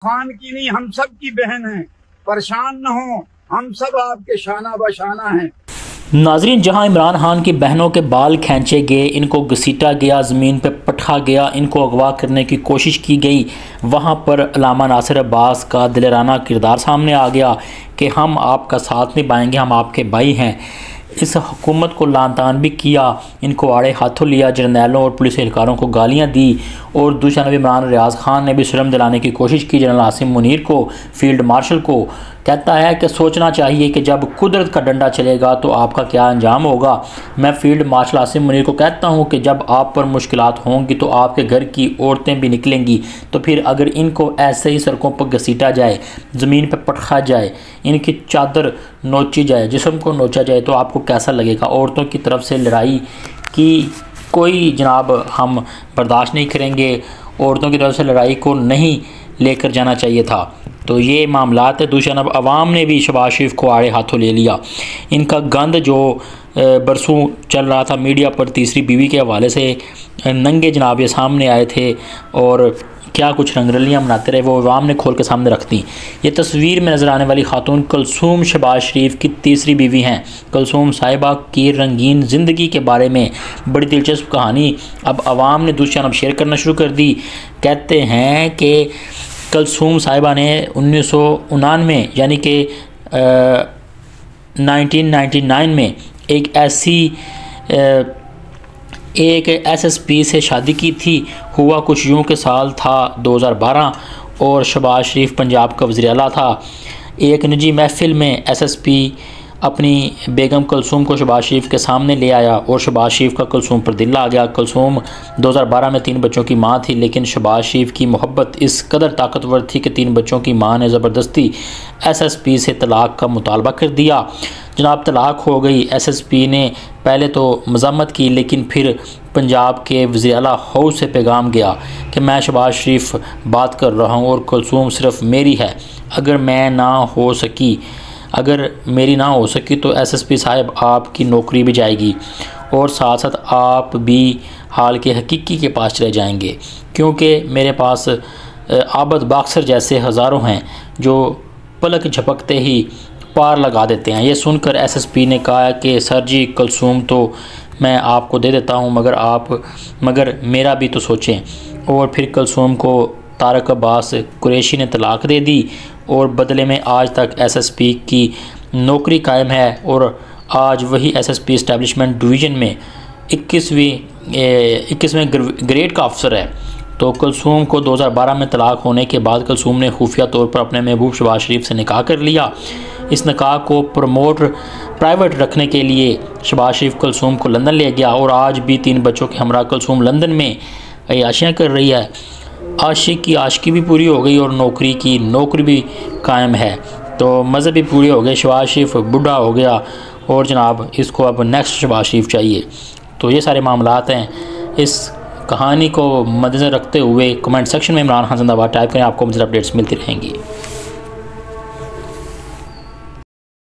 खान की नहीं, हम सब की बहन है। परेशान न हो, हम सब आपके शाना बशाना हैं। नाजरीन, जहां इमरान खान की बहनों के बाल खींचे गए, इनको घसीटा गया, ज़मीन पर पटका गया, इनको अगवा करने की कोशिश की गई, वहां पर अल्लामा नासिर अब्बास का दिलराना किरदार सामने आ गया कि हम आपका साथ निभाएंगे, हम आपके भाई हैं। इस हुकूमत को लानतान भी किया, इनको आड़े हाथों लिया, जर्नैलों और पुलिस एहलकारों को गालियाँ दी और दूसरा नबी इमरान रियाज खान ने भी शर्म दिलाने की कोशिश की जनरल आसिम मुनीर को, फील्ड मार्शल को। कहता है कि सोचना चाहिए कि जब कुदरत का डंडा चलेगा तो आपका क्या अंजाम होगा। मैं फील्ड मार्शल आसिम मुनीर को कहता हूं कि जब आप पर मुश्किलात होंगी तो आपके घर की औरतें भी निकलेंगी। तो फिर अगर इनको ऐसे ही सड़कों पर घसीटा जाए, ज़मीन पर पटका जाए, इनकी चादर नोची जाए, जिस्म को नोचा जाए, तो आपको कैसा लगेगा। औरतों की तरफ से लड़ाई की कोई जनाब हम बर्दाश्त नहीं करेंगे, औरतों की तरफ से लड़ाई को नहीं लेकर जाना चाहिए था। तो ये मामलात है। दूसरा नब अवाम ने भी शहबाज शरीफ को आड़े हाथों ले लिया। इनका गंद जो बरसों चल रहा था मीडिया पर, तीसरी बीवी के हवाले से नंगे जनाब ये सामने आए थे और क्या कुछ रंगरलियाँ मनाते रहे, वो अवाम ने खोल के सामने रख दी। ये तस्वीर में नज़र आने वाली खातून कुलसूम शहबाज शरीफ की तीसरी बीवी हैं। कुलसूम साहिबा की रंगीन ज़िंदगी के बारे में बड़ी दिलचस्प कहानी अब अवाम ने दूसरी जानब शेयर करना शुरू कर दी। कहते हैं कि कुलसूम साहिबा ने 1999 यानी कि 1999 में एक SSP से शादी की थी। हुआ कुछ यूँ के साल था 2012 और शहबाज शरीफ पंजाब का वज़ीर आला था। एक निजी महफिल में SSP अपनी बेगम कुलसूम को शहबाज शरीफ के सामने ले आया और शहबाज शरीफ का कुलसूम पर दिल आ गया। कुलसूम 2012 में 3 बच्चों की मां थी, लेकिन शहबाज शरीफ की मोहब्बत इस कदर ताकतवर थी कि 3 बच्चों की मां ने ज़बरदस्ती SSP से तलाक़ का मुतालबा कर दिया। जनाब तलाक़ हो गई। SSP ने पहले तो मज़म्मत की, लेकिन फिर पंजाब के वज़ीर आला हाउस से पैगाम गया कि मैं शहबाज शरीफ बात कर रहा हूँ और कुलसूम सिर्फ़ मेरी है। अगर मेरी ना हो सकी तो SSP साहब आपकी नौकरी भी जाएगी और साथ साथ आप भी हाल के हकीकी के पास चले जाएंगे, क्योंकि मेरे पास आबद बाक्सर जैसे हज़ारों हैं जो पलक झपकते ही पार लगा देते हैं। ये सुनकर SSP ने कहा कि सर जी, कुलसूम तो मैं आपको दे देता हूँ, मगर मेरा भी तो सोचें। और फिर कुलसूम को तारक अब्बास कुरैशी ने तलाक़ दे दी और बदले में आज तक SSP की नौकरी कायम है और आज वही SSP इस्टेब्लिशमेंट डिवीज़न में 21वें ग्रेड का अफसर है। तो कुलसूम को 2012 में तलाक़ होने के बाद कुलसूम ने खुफिया तौर पर अपने महबूब शहबाज शरीफ से निकाह कर लिया। इस निकाह को प्राइवेट रखने के लिए शहबाज शरीफ कुलसूम को लंदन ले गया और आज भी 3 बच्चों के हमरा कुलसूम लंदन में अय्याशियाँ कर रही है। आशिक की आशिकी भी पूरी हो गई और नौकरी की नौकरी भी कायम है। तो मज़हब भी पूरे हो गए। शहबाज शरीफ बूढ़ा हो गया और जनाब इसको अब नेक्स्ट शहबाज शरीफ चाहिए। तो ये सारे मामलात हैं। इस कहानी को मद्देनज़र रखते हुए कमेंट सेक्शन में इमरान खान जिंदाबाद टाइप करें, आपको मज़ीद अपडेट्स मिलती रहेंगी।